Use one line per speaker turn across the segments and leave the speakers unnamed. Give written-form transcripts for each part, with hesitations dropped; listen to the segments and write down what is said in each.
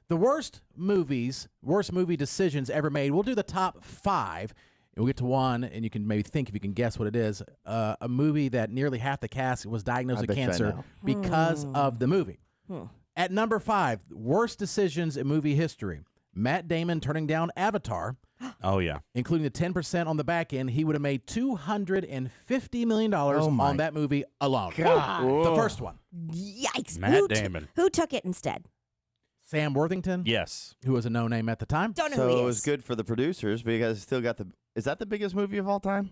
The worst movie decisions ever made. We'll do the top 5. And we'll get to one, and you can maybe think if you can guess what it is. A movie that nearly half the cast was diagnosed with cancer because of the movie. At number 5, worst decisions in movie history. Matt Damon turning down Avatar.
Oh, yeah.
Including the 10% on the back end. He would have made $250 million on that movie alone.
God.
The first one.
Yikes.
Matt Damon.
Who took it instead?
Sam Worthington?
Yes.
Who was a no-name at the time.
Don't know
So
who he
it
is.
was good for the producers because it still got the... Is that the biggest movie of all time?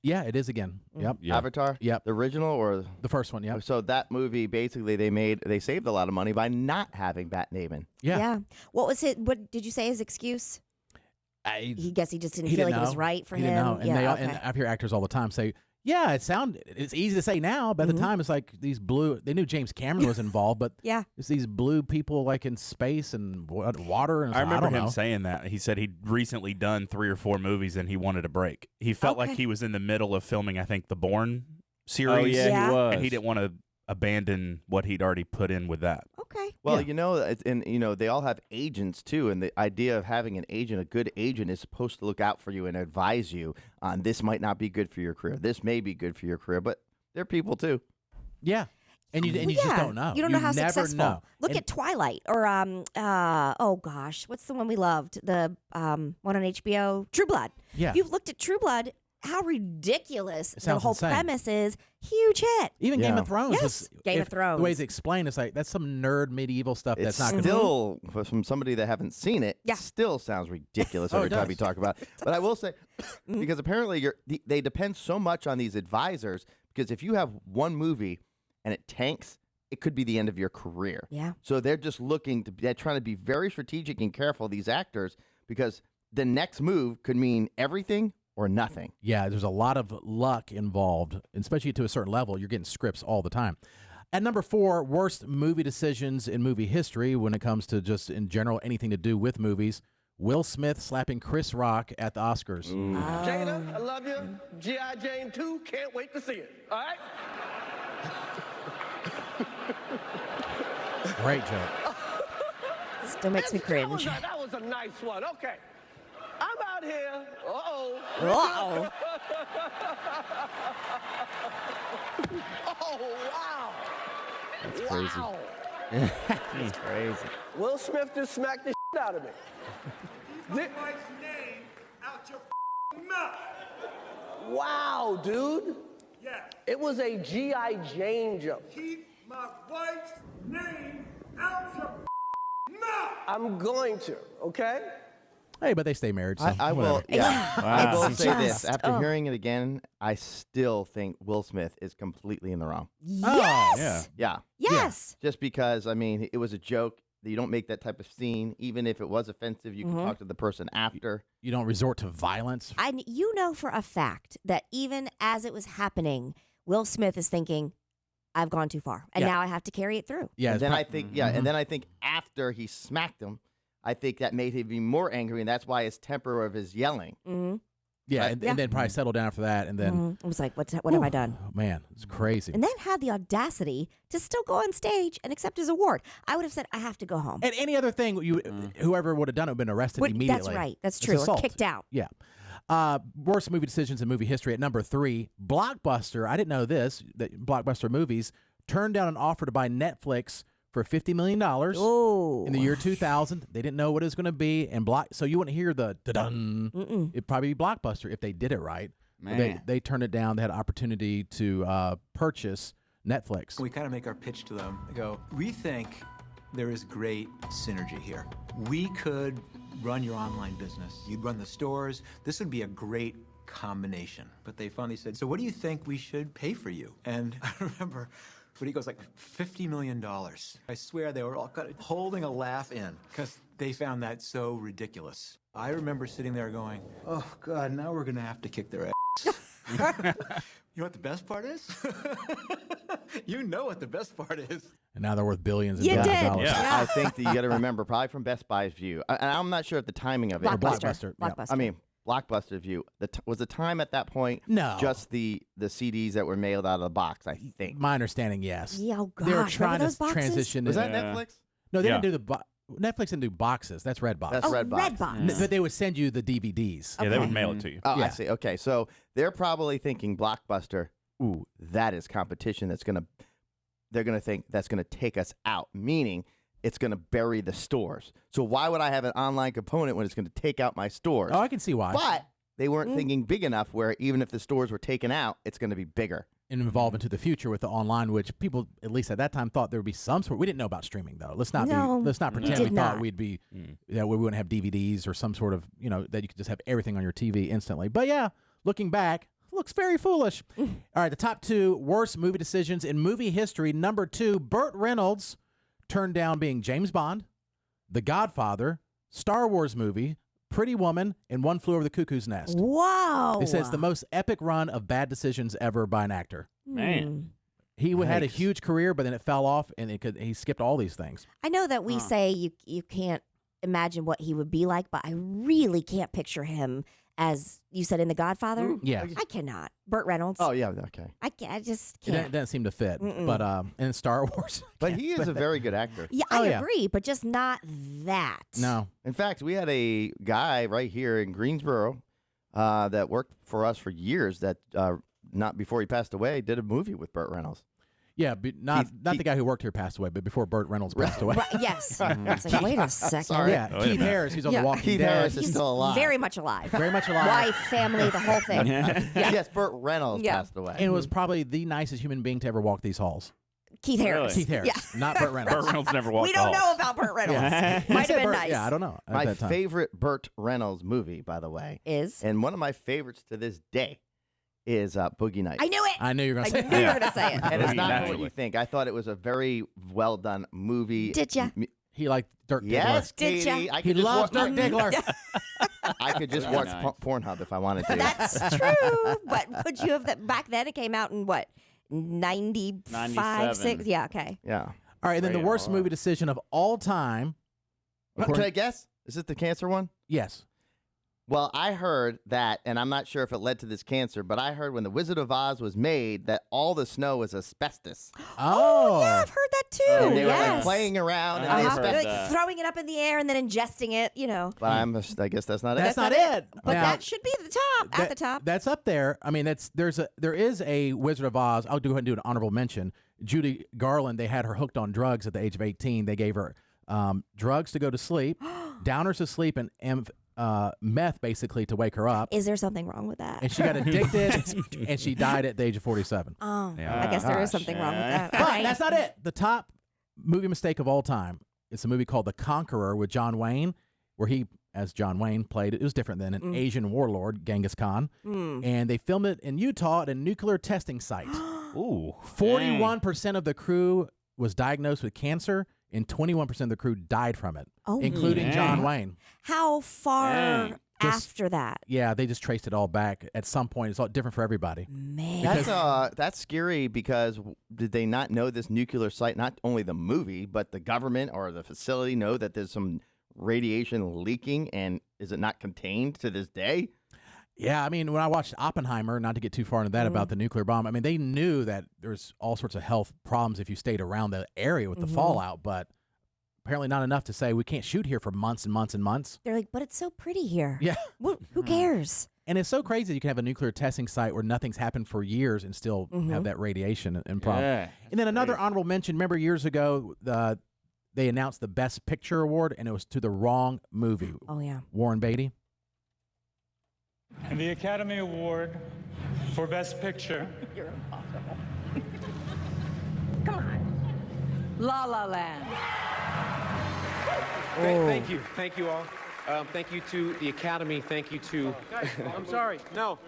Yeah, it is again. Yep.
Yeah.
Avatar?
Yep.
The original or...
The first one, yep.
So that movie, basically, they saved a lot of money by not having Matt Damon.
Yeah.
What was it? What did you say his excuse? He guess he just didn't feel like it was right for
he
him.
Didn't know. And,
yeah,
and I hear actors all the time say, yeah, it's easy to say now, but at the time it's like these blue, they knew James Cameron was involved, but
Yeah.
it's these blue people like in space and water. And
I remember him
know.
saying that. He said he'd recently done 3 or 4 movies and he wanted a break. He felt like he was in the middle of filming, I think, the Bourne series.
Oh, yeah,
Yeah.
he was.
And he didn't want to abandon what he'd already put in with that.
Okay.
Well, they all have agents too, and the idea of having an agent, a good agent, is supposed to look out for you and advise you on this might not be good for your career. This may be good for your career, but they're people too.
Yeah. And you just don't know.
You don't know how
never
successful.
know.
Look at Twilight or oh gosh, what's the one we loved? The one on HBO, True Blood.
Yeah.
If you've looked at True Blood, how ridiculous the
sounds
whole
insane.
premise is. Huge hit.
Even Game of Thrones.
Yes, Game of Thrones.
The way it's explained, it's like that's some nerd medieval stuff that's not going to
Still, from somebody that haven't seen it,
Yeah.
still sounds ridiculous
Oh,
every
it
time
does.
you talk about it. But I will say, because apparently they depend so much on these advisors, because if you have one movie and it tanks, it could be the end of your career.
Yeah.
So they're just they're trying to be very strategic and careful, these actors, because the next move could mean everything or nothing.
Yeah, there's a lot of luck involved, especially to a certain level. You're getting scripts all the time. At number 4, worst movie decisions in movie history when it comes to just in general anything to do with movies. Will Smith slapping Chris Rock at the Oscars.
Jada, I love you. G.I. Jane 2, can't wait to see it. All right?
Great joke.
Still makes me cringe.
That was a nice one. Okay. I'm out here. Uh-oh.
Uh-oh.
Oh, wow.
That's crazy.
Wow.
That's crazy.
Will Smith just smacked the shit out of me.
Keep my wife's name out your mouth.
Wow, dude.
Yeah.
It was a G.I. Jane joke.
Keep my wife's name out your mouth.
I'm going to, okay?
Hey, but they stay married. So
I will.
whatever.
Yeah, I will say this.
just-
After
oh.
hearing it again, I still think Will Smith is completely in the wrong.
Yes.
yeah.
Yeah,
Yes.
just because it was a joke. You don't make that type of scene, even if it was offensive. You can talk to the person after.
You don't resort to violence.
You know for a fact that even as it was happening, Will Smith is thinking, I've gone too far, and
Yeah.
now I have to carry it through.
Yeah,
And
it's
then
prob-
I think, and then I think after he smacked him, I think that made him even more angry, and that's why his temper of his yelling.
Mm-hmm.
yeah,
right?
and then probably settle down after that, and then
It was like, what have I done?
oh, man, it's crazy.
And then had the audacity to still go on stage and accept his award. I would have said, I have to go home.
And any other thing, whoever would have done it would have been arrested immediately.
That's right. That's
It's
true. Or
assault.
kicked out.
Yeah. Worst movie decisions in movie history at number 3. Blockbuster. I didn't know this. That Blockbuster Movies turned down an offer to buy Netflix for $50 million
Oh.
in the year 2000. They didn't know what it was going to be, and so you wouldn't hear the da-dun. It'd probably be Blockbuster if they did it right.
Man.
They turned it down. They had an opportunity to purchase Netflix.
We kind of make our pitch to them. They go, we think there is great synergy here. We could run your online business. You'd run the stores. This would be a great combination. But they finally said, so what do you think we should pay for you? And I remember when he goes like $50 million. I swear they were all kind of holding a laugh in because they found that so ridiculous. I remember sitting there going, oh God, now we're going to have to kick their ass. You know what the best part is? You know what the best part is.
And now they're worth billions and
You
billions
did.
of dollars.
Yeah.
I think that you got to remember, probably from Best Buy's view, and I'm not sure of the timing of it.
Blockbuster, yeah.
Blockbuster.
I mean, Blockbuster view. Was the time at that point
No.
just the CDs that were mailed out of the box? I think.
My understanding, yes.
Yeah, oh
They were
gosh,
trying
remember those
to
boxes?
transition.
Was
to-
that Netflix?
No, they
Yeah.
didn't do the. Netflix didn't do boxes. That's Redbox.
That's Redbox.
Redbox.
But they would send you the DVDs.
Yeah, they would
Okay.
mail it to you.
Oh,
Yeah.
I see. Okay, so they're probably thinking Blockbuster. Ooh, that is competition. They're gonna think that's gonna take us out. Meaning, it's gonna bury the stores. So why would I have an online component when it's gonna take out my stores?
Oh, I can see why.
But they weren't thinking big enough. Where even if the stores were taken out, it's gonna be bigger.
And evolve into the future with the online, which people, at least at that time, thought there would be some sort. We didn't know about streaming though. Let's not pretend we
did
thought
not.
we'd be that we wouldn't have DVDs or some sort of that you could just have everything on your TV instantly. But yeah, looking back, looks very foolish. All right, the top 2 worst movie decisions in movie history. Number 2, Burt Reynolds turned down being James Bond, The Godfather, Star Wars movie, Pretty Woman, and One Flew Over the Cuckoo's Nest.
Whoa.
They said it's the most epic run of bad decisions ever by an actor.
Man.
He had a
Yikes.
huge career, but then it fell off, and he skipped all these things.
I know that we say you can't imagine what he would be like, but I really can't picture him as you said in The Godfather.
Yeah.
I cannot. Burt Reynolds.
Oh yeah, okay.
I just
It
can't.
doesn't seem to fit. But in Star Wars,
But he is a very good actor.
Yeah,
Oh,
I
yeah.
agree, but just not that.
no.
In fact, we had a guy right here in Greensboro that worked for us for years. That not before he passed away, did a movie with Burt Reynolds.
Yeah, but not the guy who worked here passed away, but before Burt Reynolds passed away.
Right, yes. I was like, wait a second.
Sorry.
Yeah,
Wait a
Keith
minute.
Harris, he's on
Yeah.
The Walking
Keith
Dead.
Harris is
He's
still alive.
very much alive.
Very much alive.
Wife, family, the whole thing.
Yes, Burt Reynolds
Yeah.
passed away.
And was probably the nicest human being to ever walk these halls.
Keith Harris.
Keith Harris,
Yeah.
not Burt Reynolds.
Burt Reynolds never walked
We don't
the
know
halls.
about Burt Reynolds.
Yeah.
Might have
Said
been
Burt-
nice.
Yeah, I don't know. At
My
that time.
favorite Burt Reynolds movie, by the way,
Is?
and one of my favorites to this day, is Boogie Nights.
I knew it.
I knew you were going
I
to say
knew
that.
you were going to say it.
And it's
Boogie
not what
Naturally.
you think. I thought it was a very well done movie.
Did ya?
He liked Dirk
Yes,
Diggler.
Did ya?
Katie. I
He
could just
loves
watch,
Dirk Diggler.
I could just
Very
watch
nice.
Pornhub if I wanted to.
That's true. But could you have that back then? It came out in what? 95,
97.
6? Yeah, okay.
Yeah.
All right, and then the
Rated
worst
R.
movie decision of all time.
Can
according-
I guess? Is it the cancer one?
Yes.
Well, I heard that, and I'm not sure if it led to this cancer, but I heard when The Wizard of Oz was made that all the snow was asbestos.
Oh,
Yeah, I've heard that too.
And they were
yes.
like playing around and
Uh-huh.
the
Uh-huh.
asbestos.
Like
that.
throwing it up in the air and then ingesting it,
But I guess that's not
That's
it.
not it.
But
Now,
that should be at the top. At the top.
That's up there. I mean, there is a Wizard of Oz. I'll go ahead and do an honorable mention. Judy Garland. They had her hooked on drugs at the age of 18. They gave her drugs to go to sleep, downers to sleep, and meth basically to wake her up.
Is there something wrong with that?
And she got addicted, and she died at the age of 47.
Oh,
Yeah.
I guess there is
Gosh.
something wrong with that.
But
All right.
that's not it. The top movie mistake of all time. It's a movie called The Conqueror with John Wayne, where he, as John Wayne, played it. It was different than an Asian warlord, Genghis Khan. And they filmed it in Utah at a nuclear testing site.
Ooh.
41% of the crew was diagnosed with cancer, and 21% of the crew died from it,
Oh,
including John Wayne.
How far
Dang.
Just-
after that?
Yeah, they just traced it all back at some point. It's all different for everybody.
Man.
That's scary because did they not know this nuclear site? Not only the movie, but the government or the facility know that there's some radiation leaking, and is it not contained to this day?
Yeah, I mean, when I watched Oppenheimer, not to get too far into that about the nuclear bomb, I mean, they knew that there's all sorts of health problems if you stayed around the area with the fallout, but apparently not enough to say we can't shoot here for months and months and months.
They're like, but it's so pretty here.
Yeah.
Who cares?
And it's so crazy you can have a nuclear testing site where nothing's happened for years and still have that radiation and problem.
Yeah.
And then another honorable mention, remember years ago, they announced the Best Picture Award, and it was to the wrong movie.
Oh, yeah.
Warren Beatty.
And the Academy Award for Best Picture.
You're impossible.
La La Land.
Thank you. Thank you all. Thank you to the Academy. Thank you to... I'm sorry. No.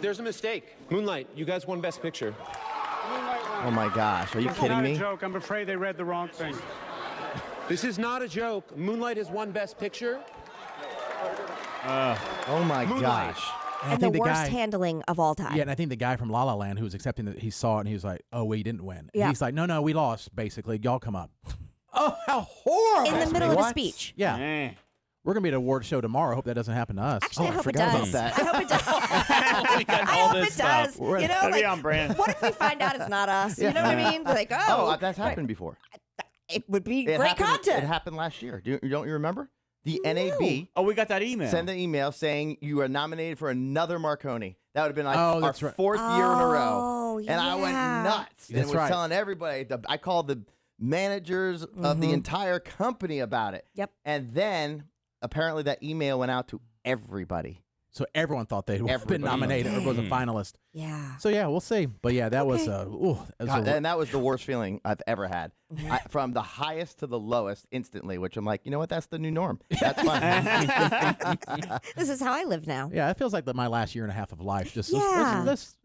There's a mistake. Moonlight, you guys won Best Picture.
Oh my gosh, are you kidding
Not
me?
a joke. I'm afraid they read the wrong thing.
This is not a joke. Moonlight has won Best Picture.
Oh my
Moonlight.
gosh.
And the worst handling of all time.
Yeah, and I think the guy from La La Land who was accepting that he saw it and he was like, "Oh, we didn't win." And
Yeah.
he's like, "No, we lost. Basically, y'all come up." Oh, how horrible!
In the middle of a
What?
speech.
Yeah,
Eh.
we're gonna be at an award show tomorrow. Hope that doesn't happen to us.
Actually, I hope it
forgot about
does.
that.
I hope it does.
We got
I
all
hope
this
it
stuff.
does.
We're-
You know,
That'd be
like,
on brand.
what if we find out it's not us? You know what I mean? Like,
Oh, that's happened before.
it would be great content.
It happened last year. Don't you remember? The NAB.
Oh, we got that email.
Send an email saying you are nominated for another Marconi. That would have been like our
right.
4th year in a row.
Oh,
And I went nuts.
That's
and was
right.
telling everybody. I called the managers of the entire company about it.
Yep.
And then apparently that email went out to everybody.
So everyone thought they'd been
Everybody.
nominated or was a finalist.
Yeah.
So yeah, we'll see. But yeah, that was
And that was the worst feeling I've ever had. From the highest to the lowest instantly, which I'm like, you know what? That's the new norm. That's fine.
This is how I live now.
yeah, it feels like my last year and a half of life. Just
Yeah.
let's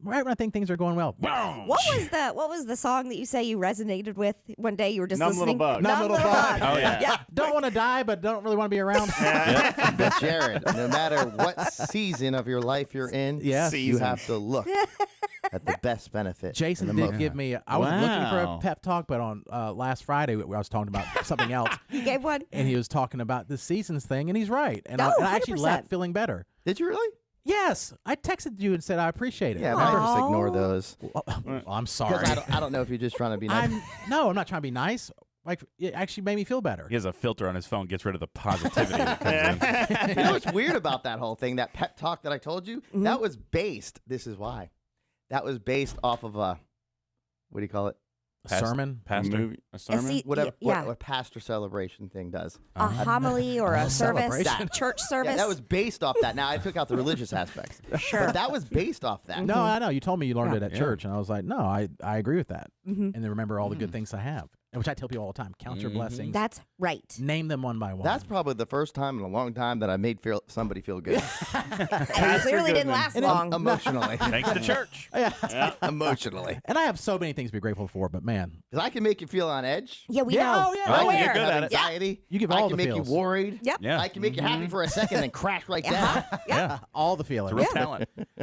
right when I think things are going well.
What was the song that you say you resonated with one day? You were just
Numb
listening.
Little Bug.
Numb Little Bug.
Oh, yeah.
Yeah.
Don't want to die, but don't really want to be around.
But Jared, no matter what season of your life you're in,
Yes.
you have to look at the best benefit.
Jason
and the
did
most.
give me. I was looking for a
Wow.
pep talk, but on last Friday I was talking about something else,
You gave one.
and he was talking about the seasons thing, and he's right. And,
No,
I actually
100%.
left feeling better.
Did you really?
Yes, I texted you and said I appreciate it.
Yeah, but I just
Aw.
ignore those.
Well, I'm sorry.
Because I don't know if you're just trying to be nice.
I'm not trying to be nice. Like it actually made me feel better.
He has a filter on his phone, gets rid of the positivity that comes in.
You know what's weird about that whole thing? That pep talk that I told you? That was based, this is why. That was based off of a, what do you call it?
A sermon.
Pastor.
A sermon?
See,
Whatever,
yeah.
what a pastor celebration thing does.
A homily or a service,
celebration.
church service.
Yeah, that was based off that. Now, I took out the religious aspects.
Sure.
But that was based off that.
No, I know. You told me you learned it at
Yeah.
church, and I was like, no, I agree with that.
Mhm.
And then remember all the good things I have, which I tell people all the time. Count your blessings.
That's right.
Name them one by one.
That's probably the first time in a long time that I made somebody feel good.
It clearly didn't last long.
Emotionally.
Thanks to church.
Emotionally.
And I have so many things to be grateful for, but man,
Because I can make you feel on edge.
Yeah, we
Yeah,
know.
oh, yeah.
We're
Oh,
aware.
you're good at it.
Anxiety.
You give
I
all
can
the
make
feels.
you worried.
Yep.
Yeah.
I can make you happy for a second and crash right down.
Yeah.
all the feelings.
Real talent.